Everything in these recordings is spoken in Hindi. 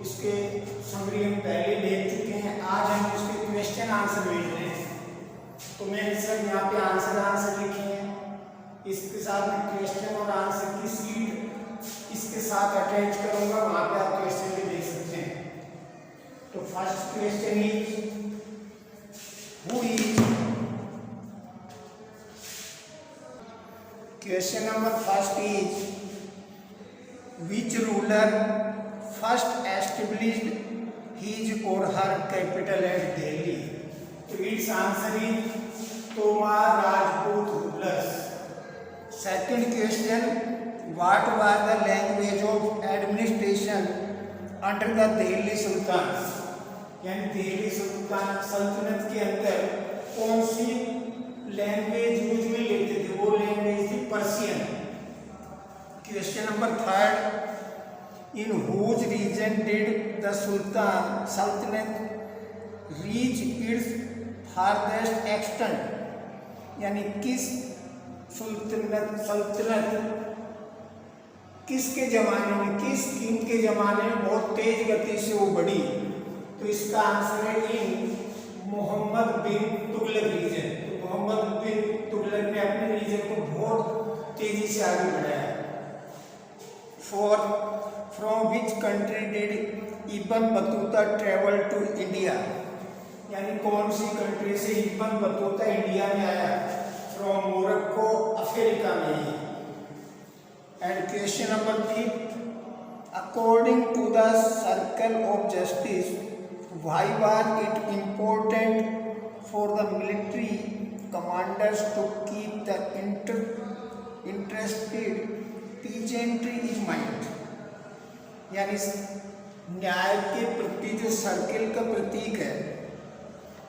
इसके समरी हम पहले देख चुके हैं। आज हम इसके क्वेश्चन आंसर भेज रहे हैं। तो मैंने सिर्फ यहाँ पे आंसर लिखे हैं। इसके साथ में क्वेश्चन और आंसर की शीट इसके साथ अटैच करूंगा, वहां पे आप क्वेश्चन भी देख सकते हैं। तो first question is who is, question number first is which ruler first established his or her capital at Delhi? So its answer is Tomar Rajput rulers. Second question, what was the language of administration under the Delhi Sultans? यानी दिल्ली सल्तनत के अंदर कौन सी लैंग्वेज यूज में लेते थे? वो लैंग्वेज थी Persian. Question number third, in whose region did the Sultanate reach its farthest extent? यानी किस सल्तनत किसके जमाने में, किस किंग के जमाने में बहुत तेज गति से वो बढ़ी? तो इसका आंसर है इन मोहम्मद बिन तुगलक रीजन। तो मोहम्मद बिन तुगलक ने अपने रीजन को बहुत तेजी से आगे बढ़ाया। Fourth, from which country did Ibn Battuta travel to India? यानी कौन सी कंट्री से इब्न बतूता इंडिया में आया? From Morocco, अफ्रीका में ही। And question number 5, according to the circle of justice, why was it important for the military commanders to keep the interested peasantry in mind? यानी न्याय के प्रति जो सर्किल का प्रतीक है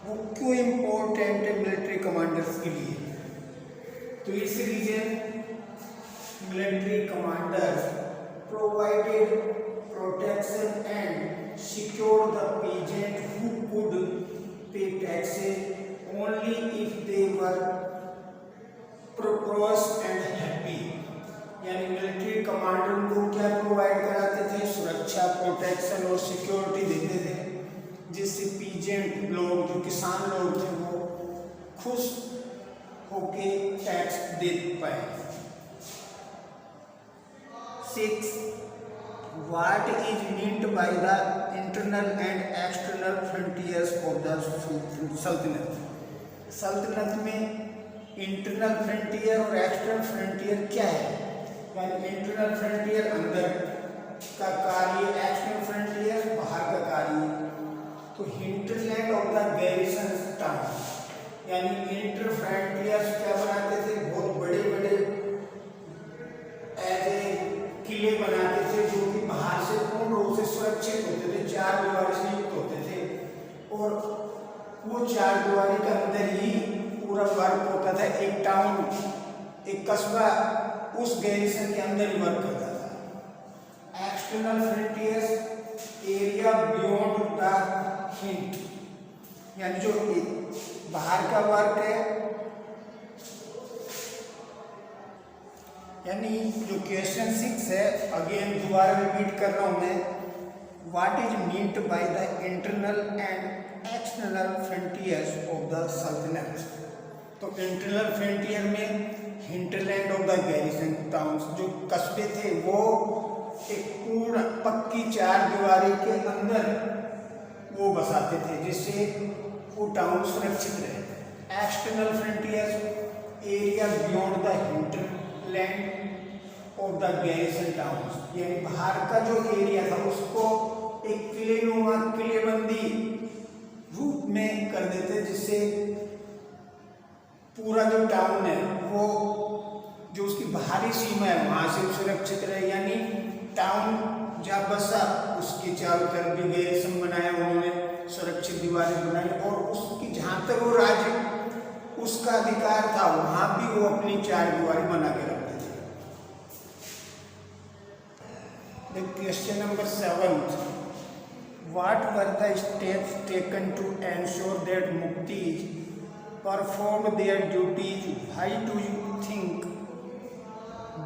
वो क्यों इम्पोर्टेंट है मिलिट्री कमांडर्स के लिए? तो इस reason military commanders provided protection and secure the peasant who could pay taxes only if they were prosperous and happy। यानी मिलिट्री कमांडर को क्या प्रोवाइड कराते थे? सुरक्षा, प्रोटेक्शन और सिक्योरिटी देते थे, जिससे पीजेंट लोग, जो किसान लोग थे, वो खुश होके टैक्स दे पाए। 6, what is meant by the internal and external frontiers of the सल्तनत? सल्तनत में इंटरनल फ्रंटियर और एक्सटर्नल फ्रंटियर क्या है? यानी इंटरनल फ्रंटियर अंदर का कार्य, एक्सटर्नल फ्रंटियर बाहर का कार्य। तो hinterland of the garrison town, यानी इंटर फ्रंटियर्स क्या बनाते थे? बहुत बड़े बड़े ऐसे किले बनाते थे जो कि बाहर से पूर्ण रूप से सुरक्षित होते थे, चार दीवारी से युक्त होते थे, और वो चार दीवारी के अंदर ही पूरा वर्क होता था। एक टाउन, एक कस्बा उस गैरिसन के अंदर ही वर्क करता था। External frontiers area beyond the hint, यानी जो बाहर का वर्क है। यानी जो क्वेश्चन 6 है, अगेन दोबारा रिपीट कर रहा हूं मैं, what is meant by the internal and external frontiers of the सल्तनत? तो इंटरनल फ्रंटियर में hinterland of the garrison towns, जो कस्बे थे वो एक पूर्ण पक्की चार दीवारी के अंदर वो बसाते थे, जिससे वो टाउन सुरक्षित रहे। External frontiers area beyond the hinterland of the garrison towns, यानी बाहर का जो एरिया था उसको एक किलेनुमा, किलेबंदी रूप में कर देते, जिससे पूरा जो टाउन है वो जो उसकी बाहरी सीमा है वहां से सुरक्षित रहे। यानी टाउन जहाँ बसा उसके चारों तरफ भी गैरिसन बनाया उन्होंने, सुरक्षित दीवारें बनाई, और उसकी जहाँ तक वो राज्य उसका अधिकार था वहां भी वो अपनी चार दीवारें बना के रखते थे। Question number 7, what were the steps taken to ensure that muqtis performed their duties? Why do you think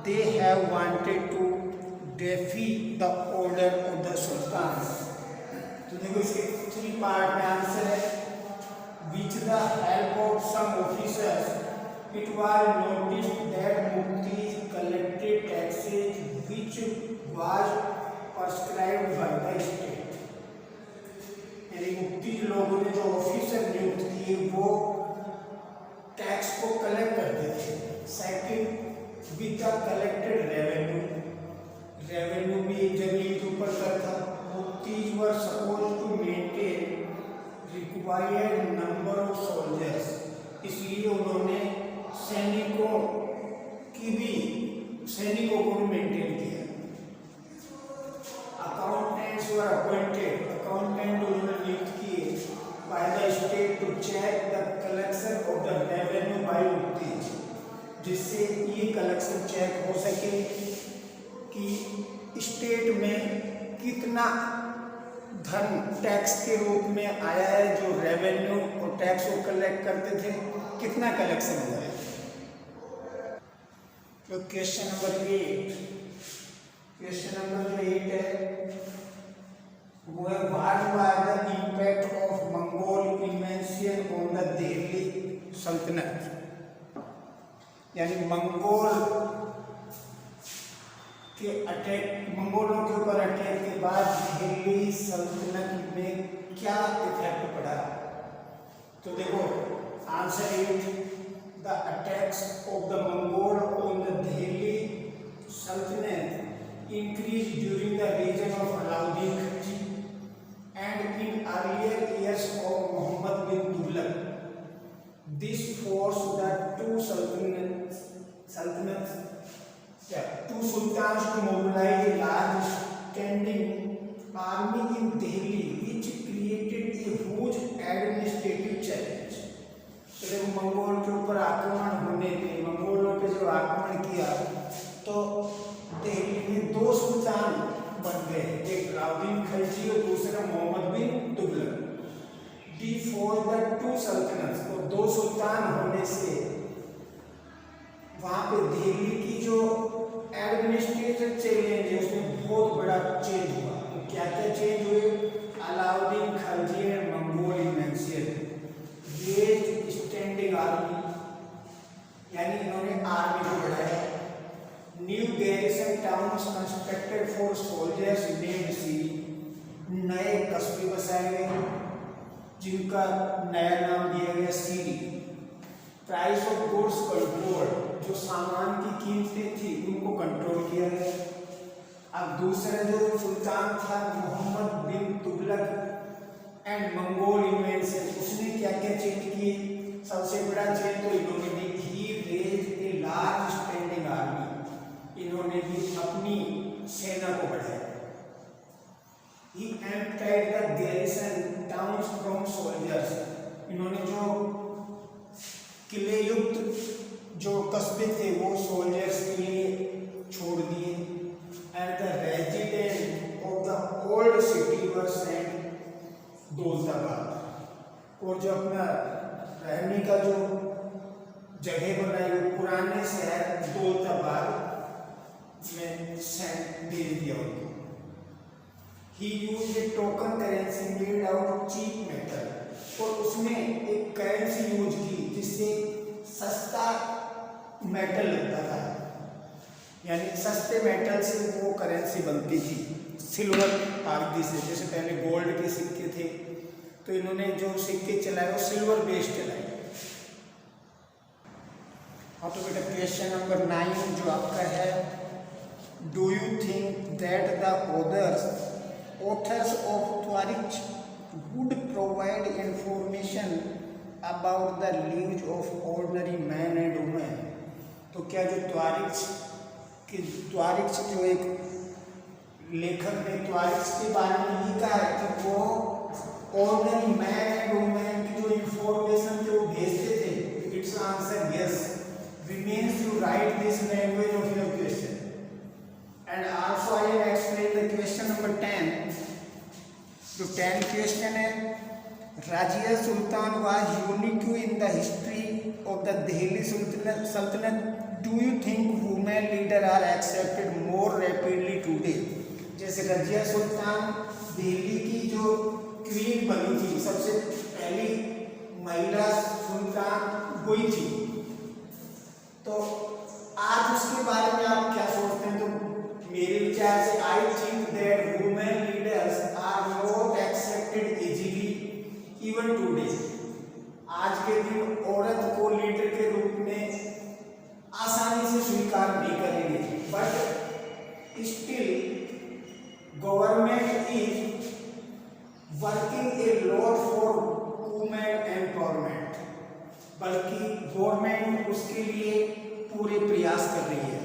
they have wanted to defy the order of the sultan? देखो इसके 3 पार्ट में आंसर है। Which the help of some officers it was noticed that मुफ्ती collected taxes which was prescribed by the state. यानी मुफ्ती लोगों ने जो ऑफिसर नियुक्त किए वो टैक्स को कलेक्ट करते थे। Second, with the collected revenue भी एक जमीन के ऊपर का था। Muqtis were supposed to maintain required number of soldiers, इसलिए उन्होंने सैनिकों को भी मेंटेन किया। अकाउंटेंट्स वर अपॉइंटेड, अकाउंटेंट उन्होंने नियुक्त किए by the state to check the collection of the revenue by muqtis, जिससे ये कलेक्शन चेक हो सके कि स्टेट में कितना धन टैक्स के रूप में आया है, जो रेवेन्यू और टैक्स को कलेक्ट करते थे कितना कलेक्शन हुआ है। तो क्वेश्चन नंबर 8 है वो है what was the impact of Mongol invention on the Delhi सल्तनत। यानी मंगोलों के ऊपर अटैक के बाद दिल्ली सल्तनत में क्या इफेक्ट पड़ा। तो देखो answer 8, the attacks of the Mongol on the Delhi sultanate increase during the reign of Alauddin Khilji and in earlier years of Mohammad bin Tughlaq. This forced the two sultans to mobilize a large standing army in Delhi, which created a huge administrative challenge. तो देखो मंगोल के ऊपर आक्रमण होने पे, मंगोलों पे जब आक्रमण किया तो दिल्ली में 2 सुल्तान बन गए, एक अलाउद्दीन खिलजी और दूसरा मोहम्मद बिन तुगलक। Before the 2 सल्तनत, तो 2 सुल्तान होने से वहां पे दिल्ली की जो एडमिनिस्ट्रेटिव चेंज है उसमें बहुत बड़ा चेंज हुआ। तो क्या क्या चेंज हुए? Alauddin Khilji and Mongol invention raised standing army, यानी इन्होंने आर्मी को बढ़ाया। New garrison towns constructed for soldiers named city, नए कस्बे बसाए गए जिनका नया नाम दिया गया city. Price of goods control, जो सामान की कीमतें थी उनको कंट्रोल किया गया। अब दूसरा जो सुल्तान था Mohammad bin Tughlaq and Mongol invention, उसने क्या क्या चेंज किए? सबसे बड़ा चेंज तो इन्होंने भी he raised a large standing army, इन्होंने भी अपनी सेना को बढ़ाया। He emptied the garrison towns from soldiers, इन्होंने जो किले युक्त जो कस्बे थे वो सोल्जर्स के लिए छोड़ दिए। And the resident of the old city were sent Daulatabad, और जो अपना रहने का जो जगह बनाई वो पुराने शहर दौलताबाद में सेंट दे दिया उनको। He used a token currency made out cheap metal, और उसने एक करेंसी यूज की जिससे सस्ता मेटल लगता था, यानी सस्ते मेटल से वो करेंसी बनती थी सिल्वर आदि से। जैसे पहले गोल्ड के सिक्के थे तो इन्होंने जो सिक्के चलाए वो सिल्वर बेस्ड चलाए। हाँ तो बेटा क्वेश्चन नंबर 9 जो आपका है, do you think that the authors of Tawarikh would provide information about the lives of ordinary men and women। तो क्या जो त्वारिख जो एक लेखक ने त्वारिख के बारे में लिखा है कि वो ऑर्डिनरी मैन एंड वुमेन की जो इंफॉर्मेशन थे वो भेजते थे? It's answer yes. Remains to write this language of your question. And also I have explain the question number 10। जो 10 क्वेश्चन है, Razia Sultan was unique in the history of the Delhi sultanate. Do you think women leader are accepted more rapidly today? जैसे रजिया सुल्तान दिल्ली की जो क्वीन बनी थी, सबसे पहली महिला सुल्तान वही थी। तो आज उसके बारे में आप क्या सोचते हैं? तो मेरे विचार से I think that women leaders are not accepted easily even today. आज के दिन औरत को लीडर के रूप में आसानी से स्वीकार नहीं करेंगे, but still government is working a lot for women empowerment. बल्कि गवर्नमेंट उसके लिए पूरे प्रयास कर रही है।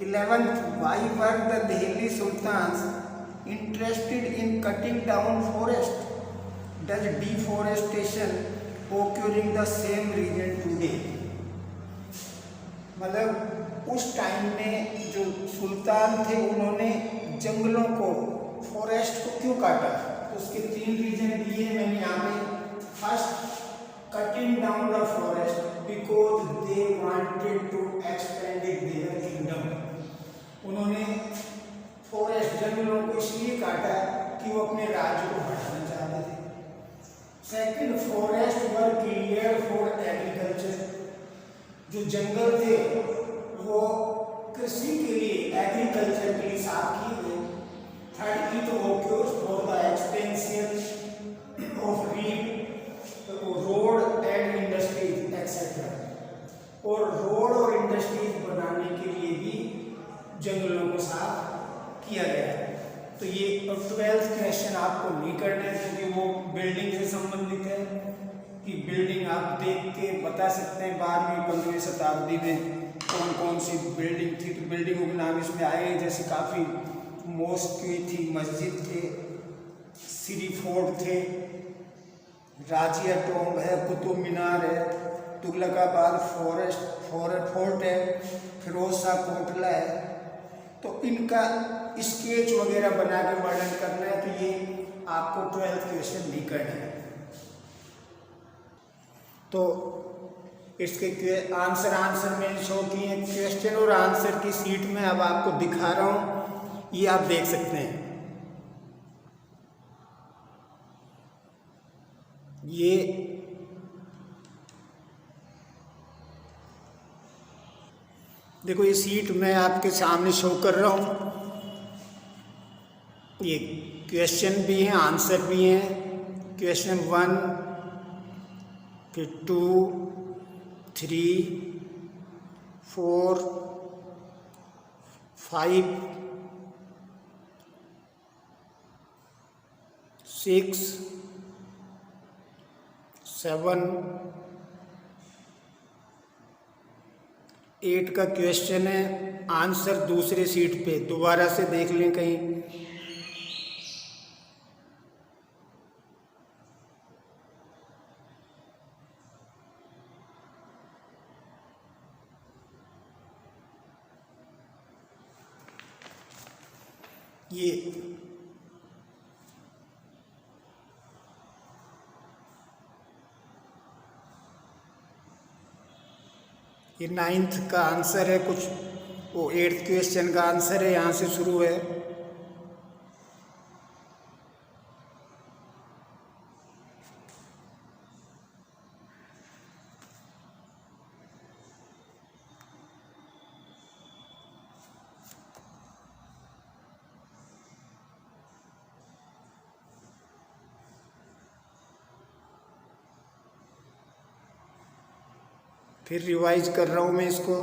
11th, why were the Delhi Sultans interested in cutting down forest? Does deforestation occur in the same region today? मतलब उस टाइम में जो सुल्तान थे उन्होंने जंगलों को, फॉरेस्ट को क्यों काटा? तो उसके 3 रीजन दिए मैंने यहाँ पे। First, cutting down the forest because they wanted to expand their kingdom। उन्होंने फॉरेस्ट, जंगलों को इसलिए काटा कि वो अपने राज्य को बढ़ाना चाहते थे। Second, forest were clear for agriculture. जो जंगल थे वो कृषि के लिए, एग्रीकल्चर के लिए साफ किए गए। Third, it occurs for the expansion of read, road and industries etcetera. और रोड और इंडस्ट्रीज बनाने के लिए भी जंगलों को साफ किया गया है। तो ये 12th क्वेश्चन आपको नहीं करना है क्योंकि वो बिल्डिंग से संबंधित है कि बिल्डिंग आप देख के बता सकते हैं 12वीं 15वीं शताब्दी में कौन कौन सी बिल्डिंग थी। तो बिल्डिंगों के नाम इसमें आए हैं, जैसे काफ़ी मॉस्क थी, मस्जिद थे, सिरी फोर्ट थे, राजिया टोम्ब है, कुतुब मीनार है, तुगलकाबाद फोर्ट है, फिरोज शाह कोटला है। तो इनका स्केच वगैरह बना के वर्णन करना है। तो ये आपको 12th क्वेश्चन नहीं करना है। तो इसके आंसर में शो किए क्वेश्चन और आंसर की सीट में अब आपको दिखा रहा हूँ, ये आप देख सकते हैं। ये देखो, ये सीट मैं आपके सामने शो कर रहा हूँ। ये क्वेश्चन भी हैं, आंसर भी हैं। क्वेश्चन 1, फिर 2, 3, 4, 5, 6, 7, 8 का क्वेश्चन है। आंसर दूसरे सीट पे, दोबारा से देख लें कहीं। ये 9th का आंसर है, कुछ वो 8th क्वेश्चन का आंसर है, यहाँ से शुरू है। फिर रिवाइज कर रहा हूँ मैं इसको।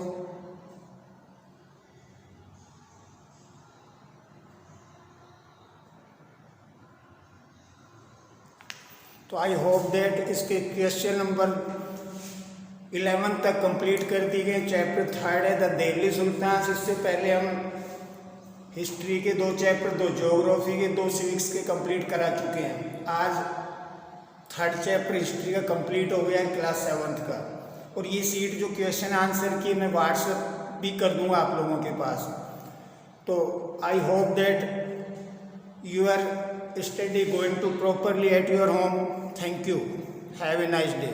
तो आई होप दैट इसके क्वेश्चन नंबर 11 तक कंप्लीट कर दी गए। चैप्टर 3 है द दिल्ली सुल्तान। इससे पहले हम हिस्ट्री के 2 चैप्टर, 2 ज्योग्राफी के, 2 सिविक्स के कंप्लीट करा चुके हैं। आज 3rd चैप्टर हिस्ट्री का कंप्लीट हो गया है, क्लास 7th का। और ये सीट जो क्वेश्चन आंसर की मैं व्हाट्सएप भी कर दूंगा आप लोगों के पास। तो I hope that you are study going to properly at your home. Thank you, have a nice day.